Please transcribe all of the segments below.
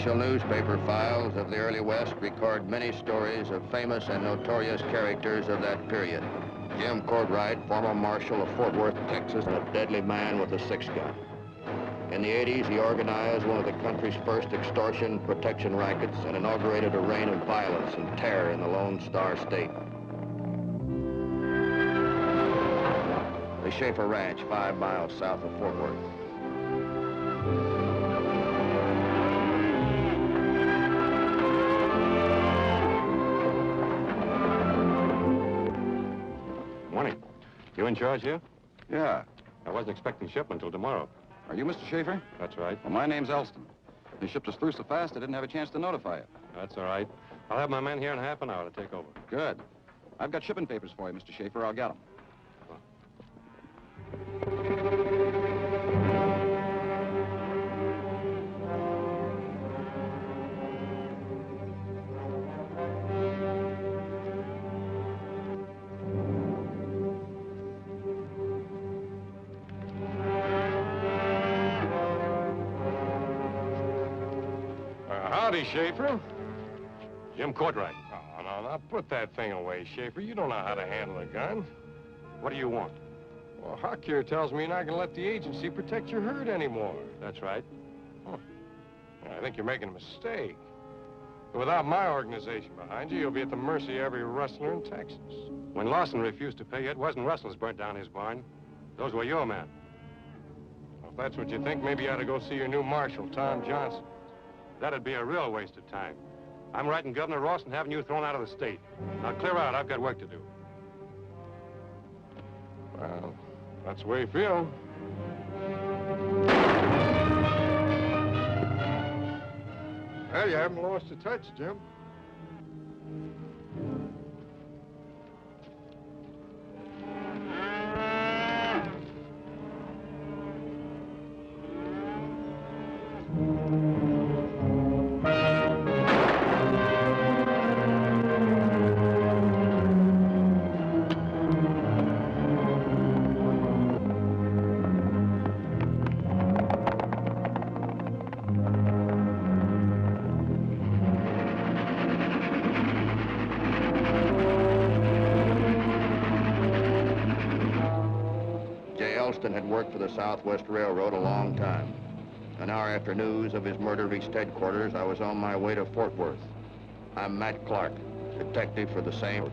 official newspaper files of the early West record many stories of famous and notorious characters of that period. Jim Courtright, former marshal of Fort Worth, Texas, and a deadly man with a six-gun. In the 80s, he organized one of the country's first extortion protection rackets and inaugurated a reign of violence and terror in the Lone Star State. The Schaefer Ranch, 5 miles south of Fort Worth. Morning. You in charge here? Yeah. I wasn't expecting shipment until tomorrow. Are you Mr. Schaefer? That's right. Well, my name's Elston. They shipped us through so fast I didn't have a chance to notify you. That's all right. I'll have my men here in half an hour to take over. Good. I've got shipping papers for you, Mr. Schaefer. I'll get them. Howdy, Schaefer. Jim Courtright. Oh, no, put that thing away, Schaefer. You don't know how to handle a gun. What do you want? Well, Huck here tells me you're not going to let the agency protect your herd anymore. That's right. Huh. I think you're making a mistake. Without my organization behind you, you'll be at the mercy of every rustler in Texas. When Lawson refused to pay, it wasn't rustlers burnt down his barn. Those were your men. Well, if that's what you think, maybe you ought to go see your new marshal, Tom Johnson. That'd be a real waste of time. I'm writing Governor Ross and having you thrown out of the state. Now clear out. I've got work to do. Well, that's the way you feel. Well, you haven't lost a touch, Jim. Had worked for the Southwest Railroad a long time. An hour after news of his murder reached headquarters, I was on my way to Fort Worth. I'm Matt Clark, detective for the same.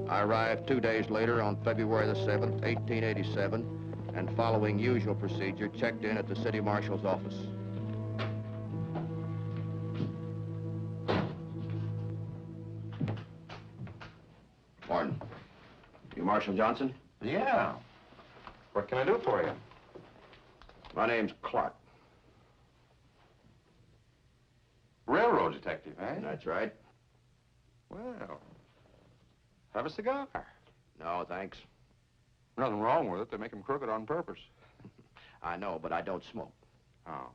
I arrived 2 days later on February the 7th, 1887, and following usual procedure, checked in at the city marshal's office. Morning. You Marshal Johnson? Yeah. What can I do for you? My name's Clark. Railroad detective, eh? That's right. Well, have a cigar. No, thanks. Nothing wrong with it. They make them crooked on purpose. I know, but I don't smoke. Oh.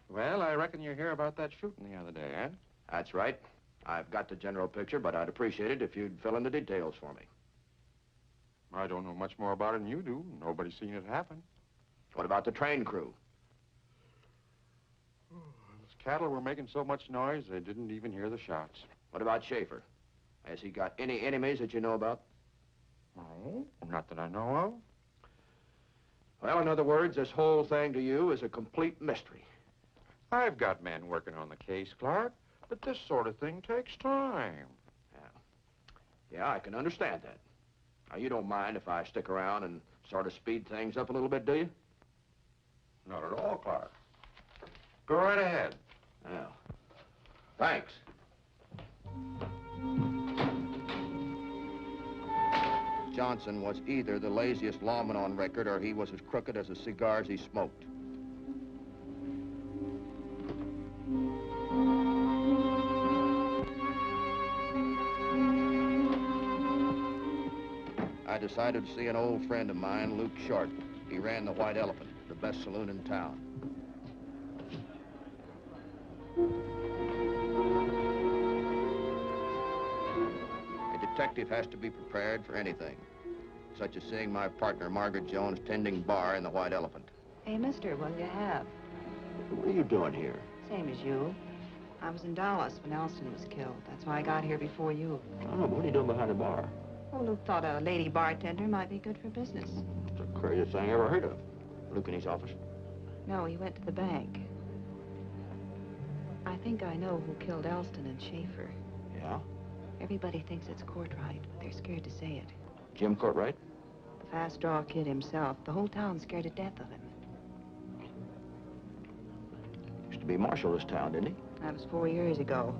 Well, I reckon you hear about that shooting the other day, eh? That's right. I've got the general picture, but I'd appreciate it if you'd fill in the details for me. I don't know much more about it than you do. Nobody's seen it happen. What about the train crew? Those cattle were making so much noise, they didn't even hear the shots. What about Schaefer? Has he got any enemies that you know about? No, not that I know of. Well, in other words, this whole thing to you is a complete mystery. I've got men working on the case, Clark, but this sort of thing takes time. Yeah, I can understand that. Now, you don't mind if I stick around and sort of speed things up a little bit, do you? Not at all, Clark. Go right ahead. Well, thanks. Johnson was either the laziest lawman on record or he was as crooked as the cigars he smoked. I decided to see an old friend of mine, Luke Short. He ran the White Elephant, the best saloon in town. detective has to be prepared for anything, such as seeing my partner, Margaret Jones, tending bar in the White Elephant. Hey, mister, what do you have? What are you doing here? Same as you. I was in Dallas when Elston was killed. That's why I got here before you. I don't know, but what are you doing behind the bar? Oh, Luke thought a lady bartender might be good for business. It's the craziest thing I ever heard of. Luke in his office? No, he went to the bank. I think I know who killed Elston and Schaefer. Yeah? Everybody thinks it's Courtright, but they're scared to say it. Jim Courtright? The fast draw kid himself. The whole town's scared to death of him. Used to be marshal of this town, didn't he? That was 4 years ago.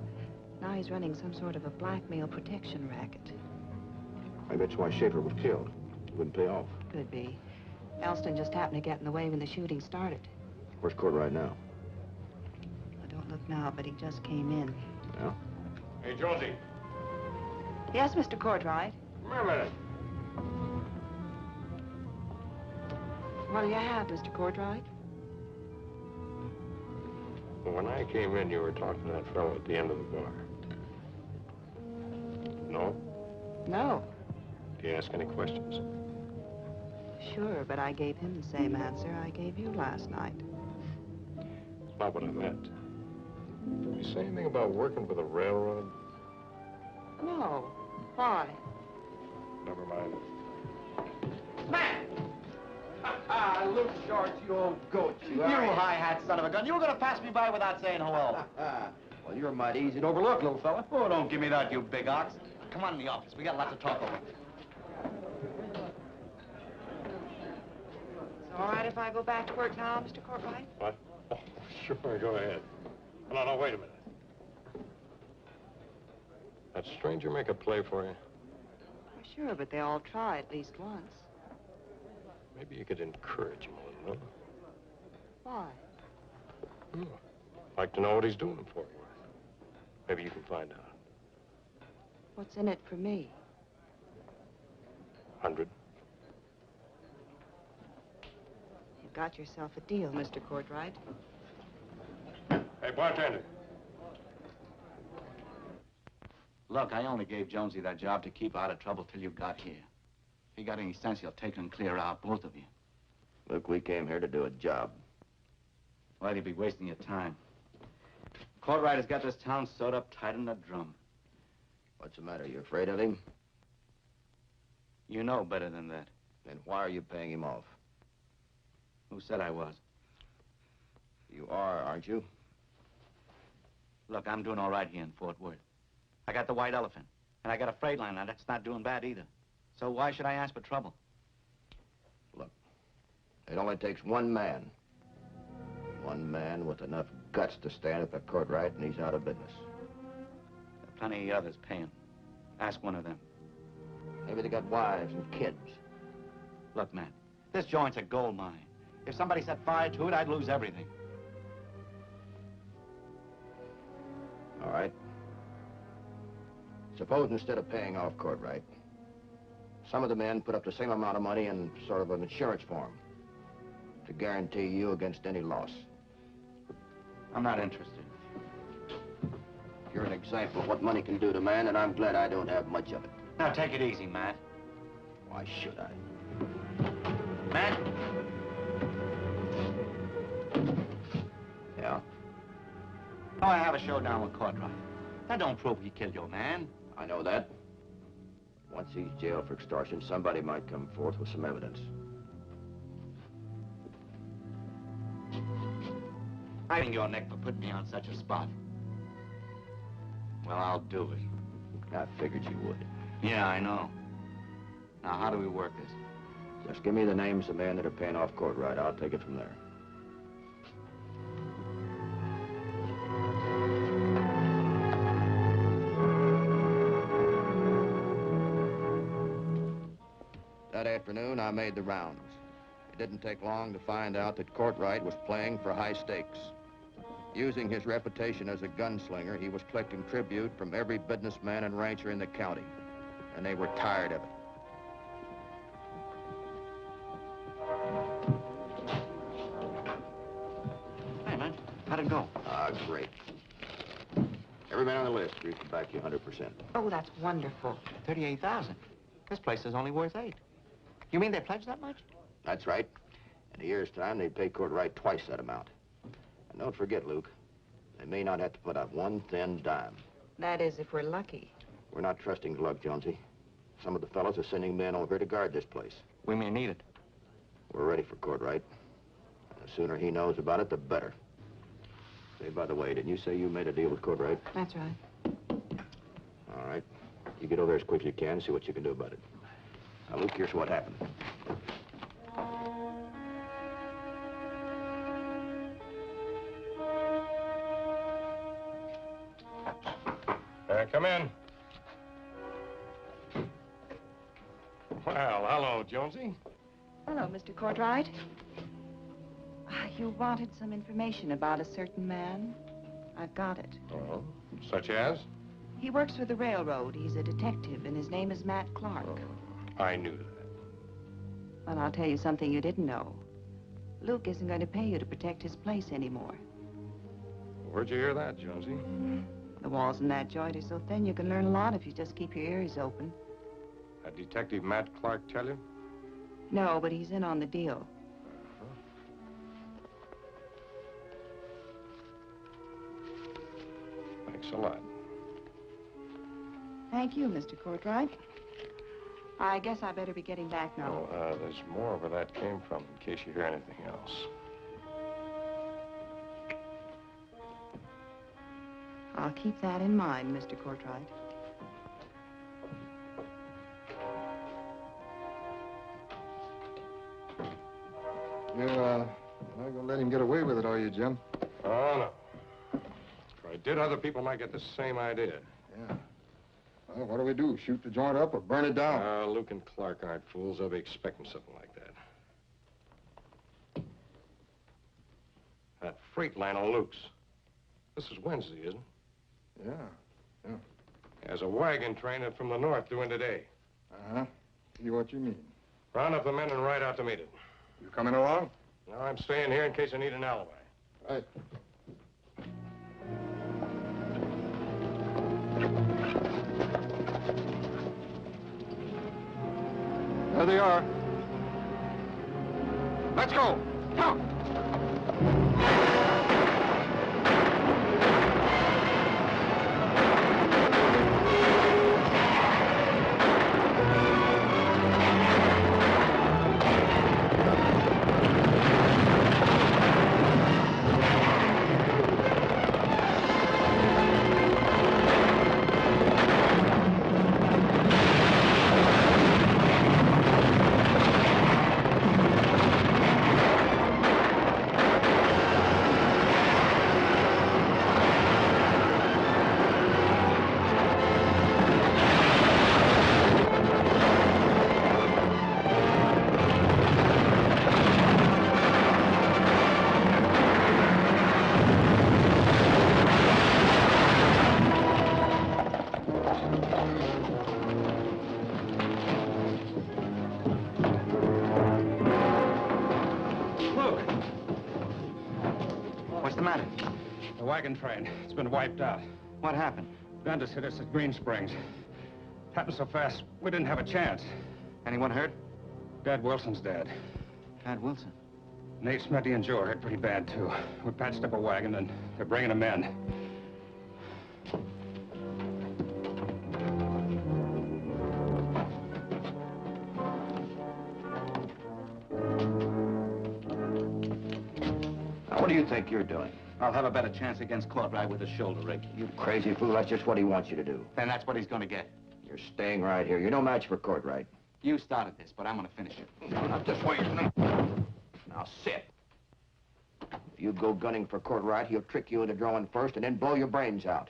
Now he's running some sort of a blackmail protection racket. Maybe that's why Schaefer was killed. He wouldn't pay off. Could be. Elston just happened to get in the way when the shooting started. Where's Courtright now? I don't look now, but he just came in. Yeah? Hey, Jonesy. Yes, Mr. Courtright. Come here a minute. What do you have, Mr. Courtright? When I came in, you were talking to that fellow at the end of the bar. No? No. Did he ask any questions? Sure, but I gave him the same answer I gave you last night. That's not what I meant. Did he say anything about working for the railroad? No. Why? Never mind. Man! Luke Short, you old goat, you high-hat son of a gun. You were gonna pass me by without saying hello. Well, you're mighty easy to overlook, little fella. Oh, don't give me that, you big ox. Come on in the office. We got lots to talk over. It's all right if I go back to work now, Mr. Courtright? What? Oh, sure, go ahead. No, wait a minute. That stranger make a play for you? Well, sure, but they all try at least once. Maybe you could encourage him a little. Why? Like to know what he's doing for you. Maybe you can find out. What's in it for me? 100. You got yourself a deal, Mr. Courtright. Hey, bartender. Look, I only gave Jonesy that job to keep out of trouble till you got here. If he got any sense, he'll take and clear out, both of you. Look, we came here to do a job. Well, you'd be wasting your time. Courtright has got this town sewed up tight in a drum. What's the matter? You afraid of him? You know better than that. Then why are you paying him off? Who said I was? You are, aren't you? Look, I'm doing all right here in Fort Worth. I got the White Elephant, and I got a freight liner that's not doing bad either. So why should I ask for trouble? Look, it only takes one man. One man with enough guts to stand at the Courtright, and he's out of business. There are plenty of others paying. Ask one of them. Maybe they got wives and kids. Look, man, this joint's a gold mine. If somebody set fire to it, I'd lose everything. All right. Suppose instead of paying off Courtright, some of the men put up the same amount of money in sort of an insurance form to guarantee you against any loss. I'm not interested. You're an example of what money can do to man, and I'm glad I don't have much of it. Now, take it easy, Matt. Why should I? Matt? Yeah? Oh, I have a showdown with Courtright. That don't prove he killed your man. I know that. Once he's jailed for extortion, somebody might come forth with some evidence. I think your neck for putting me on such a spot. Well, I'll do it. I figured you would. Yeah, I know. Now, how do we work this? Just give me the names of the men that are paying off Courtright. I'll take it from there. That afternoon, I made the rounds. It didn't take long to find out that Courtright was playing for high stakes. Using his reputation as a gunslinger, he was collecting tribute from every businessman and rancher in the county, and they were tired of it. Hey, man, how'd it go? Ah, great. Every man on the list agrees to back you 100%. Oh, that's wonderful. 38,000. This place is only worth 8. You mean they pledged that much? That's right. In a year's time, they'd pay Courtright twice that amount. And don't forget, Luke, they may not have to put out one thin dime. That is, if we're lucky. We're not trusting luck, Jonesy. Some of the fellows are sending men over to guard this place. We may need it. We're ready for Courtright. And the sooner he knows about it, the better. Say, by the way, didn't you say you made a deal with Courtright? That's right. All right. You get over there as quick as you can and see what you can do about it. Now, Luke, here's what happened. Come in. Well, hello, Jonesy. Hello, Mr. Courtright. You wanted some information about a certain man. I've got it. Oh, such as? He works for the railroad. He's a detective, and his name is Matt Clark. Oh, I knew that. Well, I'll tell you something you didn't know. Luke isn't going to pay you to protect his place anymore. Where'd you hear that, Jonesy? The walls in that joint are so thin you can learn a lot if you just keep your ears open. That Detective Matt Clark tell you? No, but he's in on the deal. Thanks a lot. Thank you, Mr. Courtright. I guess I better be getting back now. Oh, there's more where that came from, in case you hear anything else. I'll keep that in mind, Mr. Courtright. You're not gonna let him get away with it, are you, Jim? Oh, no. If I did, other people might get the same idea. Yeah. Well, what do we do? Shoot the joint up or burn it down? Luke and Clark aren't fools. They'll be expecting something like that. That freight line of Luke's. This is Wednesday, isn't it? Yeah. There's a wagon train from the north due in today. Uh-huh. See what you mean. Round up the men and ride out to meet it. You coming along? No, I'm staying here in case I need an alibi. Right. There they are. Let's go. Come. Wagon train. It's been wiped out. What happened? Gun just hit us at Green Springs. Happened so fast, we didn't have a chance. Anyone hurt? Dad Wilson's dead. Dad Wilson? Nate, Smetty, and Joe are hurt pretty bad, too. We patched up a wagon, and they're bringing them in. Now, what do you think you're doing? I'll have a better chance against Courtright with a shoulder rig. You crazy fool, that's just what he wants you to do. Then that's what he's gonna get. You're staying right here. You're no match for Courtright. You started this, but I'm gonna finish it. No, not this way. Now, sit. If you go gunning for Courtright, he'll trick you into drawing first and then blow your brains out.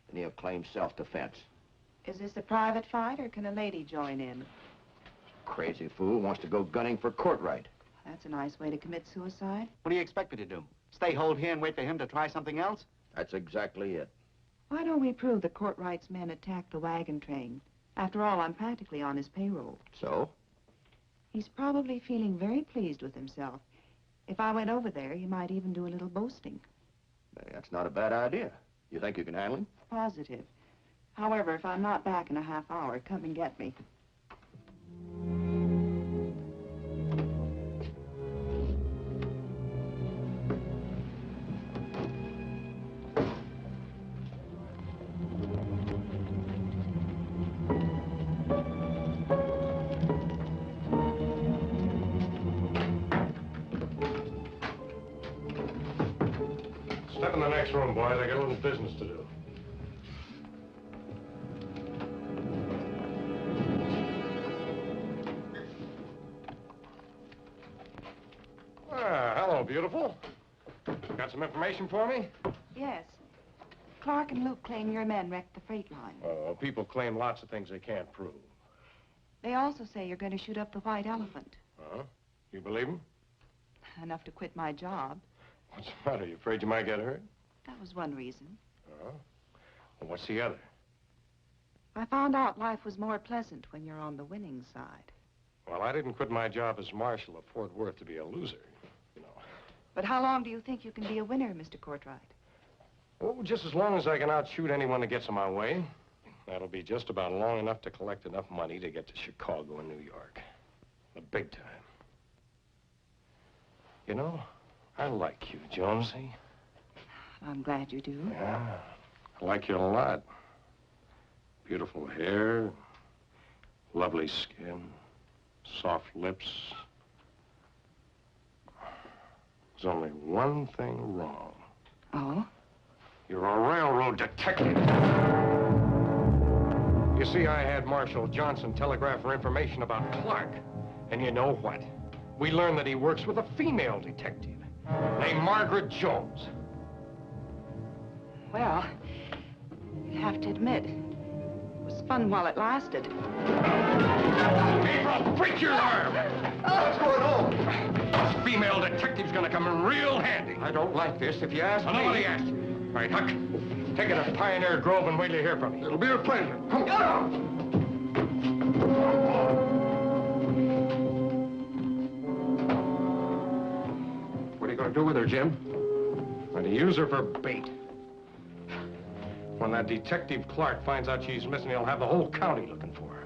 And he'll claim self-defense. Is this a private fight, or can a lady join in? Crazy fool wants to go gunning for Courtright. That's a nice way to commit suicide. What do you expect me to do? Stay hold here and wait for him to try something else? That's exactly it. Why don't we prove that Courtright's men attacked the wagon train? After all, I'm practically on his payroll. So? He's probably feeling very pleased with himself. If I went over there, he might even do a little boasting. Hey, that's not a bad idea. You think you can handle him? positive. However, if I'm not back in a half hour, come and get me. Step in the next room, boys. I got a little business to do. Hello, beautiful. Got some information for me? Yes. Clark and Luke claim your men wrecked the freight line. Oh, people claim lots of things they can't prove. They also say you're going to shoot up the White Elephant. Huh? You believe them? Enough to quit my job. What's the matter? You afraid you might get hurt? That was one reason. Oh? Well, what's the other? I found out life was more pleasant when you're on the winning side. Well, I didn't quit my job as marshal of Fort Worth to be a loser, you know. But how long do you think you can be a winner, Mr. Courtright? Oh, just as long as I can outshoot anyone that gets in my way. That'll be just about long enough to collect enough money to get to Chicago and New York. The big time. You know, I like you, Jonesy. I'm glad you do. Yeah, I like you a lot. Beautiful hair, lovely skin, soft lips. There's only one thing wrong. Oh? You're a railroad detective. You see, I had Marshal Johnson telegraph for information about Clark. And you know what? We learned that he works with a female detective named Margaret Jones. Well, you have to admit, it was fun while it lasted. April, break your arm! What's going on? This female detective's gonna come in real handy. I don't like this, if you ask me. Nobody asked you. All right, Huck, take it to Pioneer Grove and wait till you hear from me. It'll be a pleasure. Come on. What are you going to do with her, Jim? I'm going to use her for bait. When that detective Clark finds out she's missing, he'll have the whole county looking for her.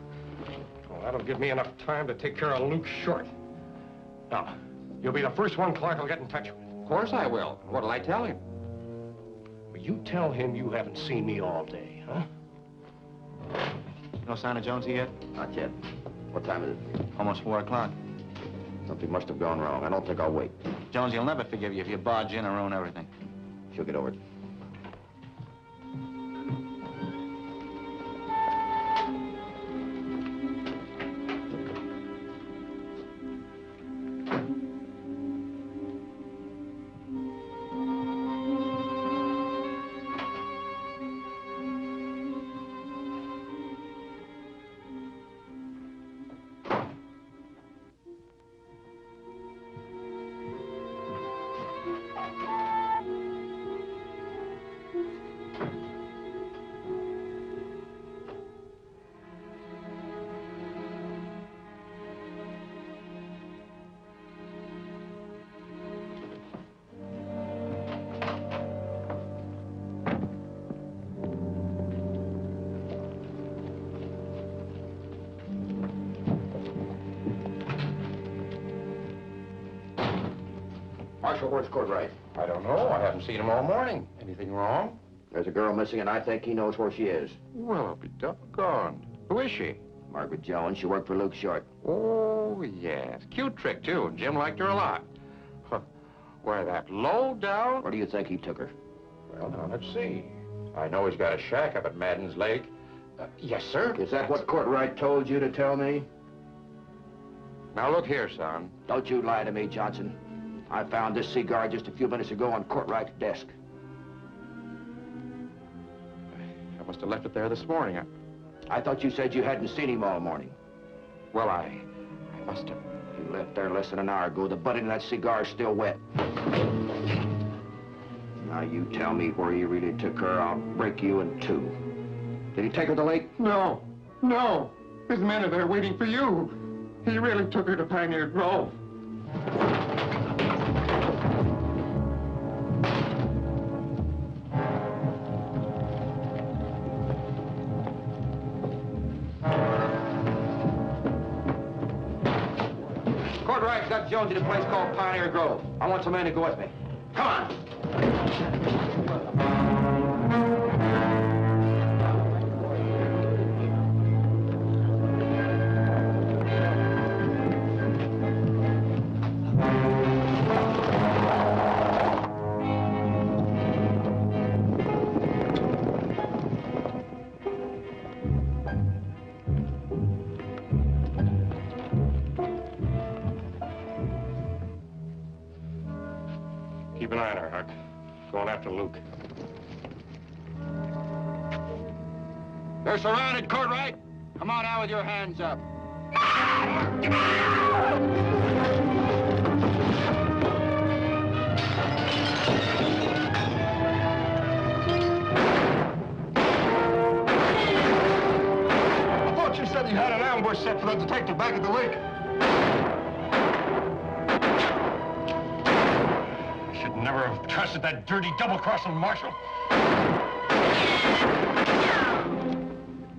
Well, that'll give me enough time to take care of Luke Short. Now, you'll be the first one Clark will get in touch with. Of course I will. What'll I tell him? Well, you tell him you haven't seen me all day, huh? No sign of Jonesy yet? Not yet. What time is it? Almost 4 o'clock. Something must have gone wrong. I don't think I'll wait. Jonesy will never forgive you if you barge in and ruin everything. She'll get over it. Marshal, where's Courtright? I don't know. I haven't seen him all morning. Anything wrong? There's a girl missing, and I think he knows where she is. Well, I'll be doggone. Who is she? Margaret Jones. She worked for Luke Short. Oh, yes. Cute trick, too. Jim liked her a lot. Huh. Why, that low down... Where do you think he took her? Well, now, let's see. I know he's got a shack up at Madden's Lake. Yes, sir. Is that what Courtright told you to tell me? Now, look here, son. Don't you lie to me, Johnson. I found this cigar just a few minutes ago on Courtright's desk. I must have left it there this morning. I thought you said you hadn't seen him all morning. Well, I must have. You left there less than an hour ago. The butt end of that cigar's still wet. Now, you tell me where he really took her. I'll break you in two. Did he take her to the lake? No. No. His men are there waiting for you. He really took her to Pioneer Grove. Courtright's got Jonesy to a place called Pioneer Grove. I want some men to go with me. Come on. Keep an eye on her, Huck. Going after Luke. They're surrounded, Courtright. Come on out with your hands up. I thought you said you had an ambush set for the detective back at the lake. Should never have trusted that dirty double-crossing marshal.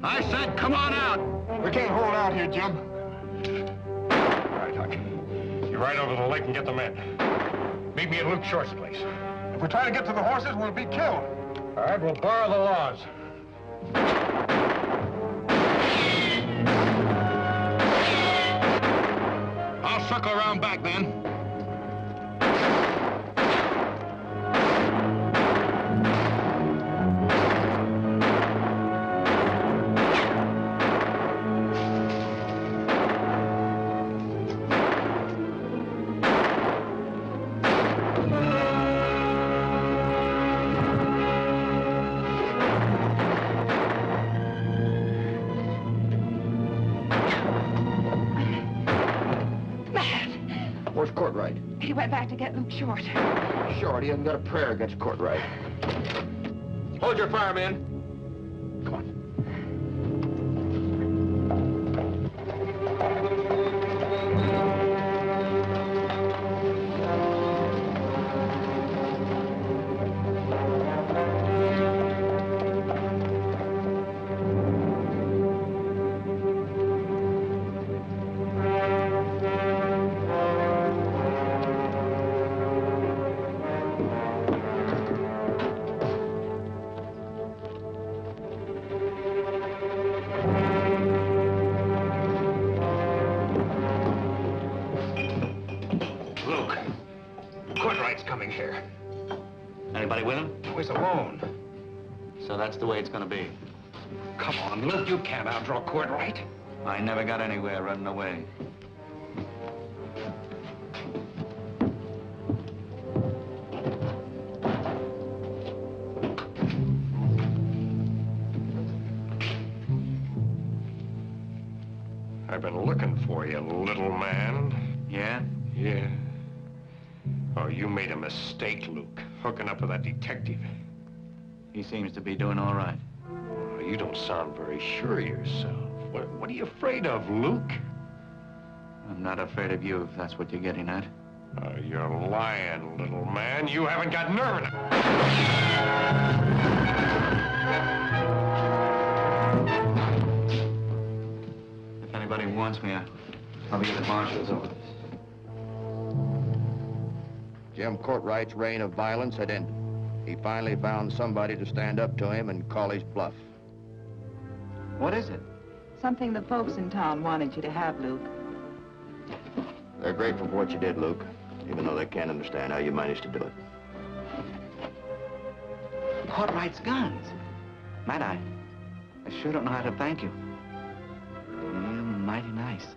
I said, come on out. We can't hold out here, Jim. All right, Huck. You ride over to the lake and get the men. Meet me at Luke Short's place. If we try to get to the horses, we'll be killed. All right, we'll borrow the laws. I'll circle around back, then. Where's Courtright? He went back to get Luke Short. Short, he hasn't got a prayer against Courtright. Hold your fire, men. Come on. Luke, Courtright's coming here. Anybody with him? He's alone. So that's the way it's gonna be. Come on, Luke, you can't outdraw Courtright. I never got anywhere running away. I've been looking for you, little man. Yeah? Yeah. Oh, you made a mistake, Luke, hooking up with that detective. He seems to be doing all right. Oh, you don't sound very sure of yourself. What are you afraid of, Luke? I'm not afraid of you, if that's what you're getting at. Oh, you're lying, little man. You haven't got nerve enough. If anybody wants me, I'll be at the marshal's office. Jim Courtright's reign of violence had ended. He finally found somebody to stand up to him and call his bluff. What is it? Something the folks in town wanted you to have, Luke. They're grateful for what you did, Luke, even though they can't understand how you managed to do it. Courtright's guns. Matt, I sure don't know how to thank you. You're mighty nice.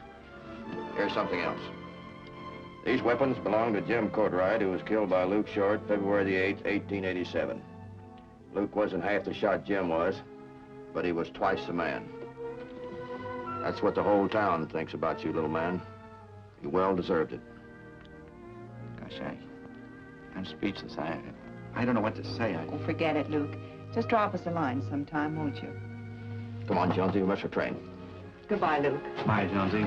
Here's something else. These weapons belong to Jim Courtright, who was killed by Luke Short February the 8th, 1887. Luke wasn't half the shot Jim was, but he was twice the man. That's what the whole town thinks about you, little man. You well deserved it. Gosh, I'm speechless. I don't know what to say. Oh, forget it, Luke. Just drop us a line sometime, won't you? Come on, Jonesy, we must have train. Goodbye, Luke. Bye, Jonesy.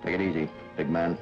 Take it easy, big man.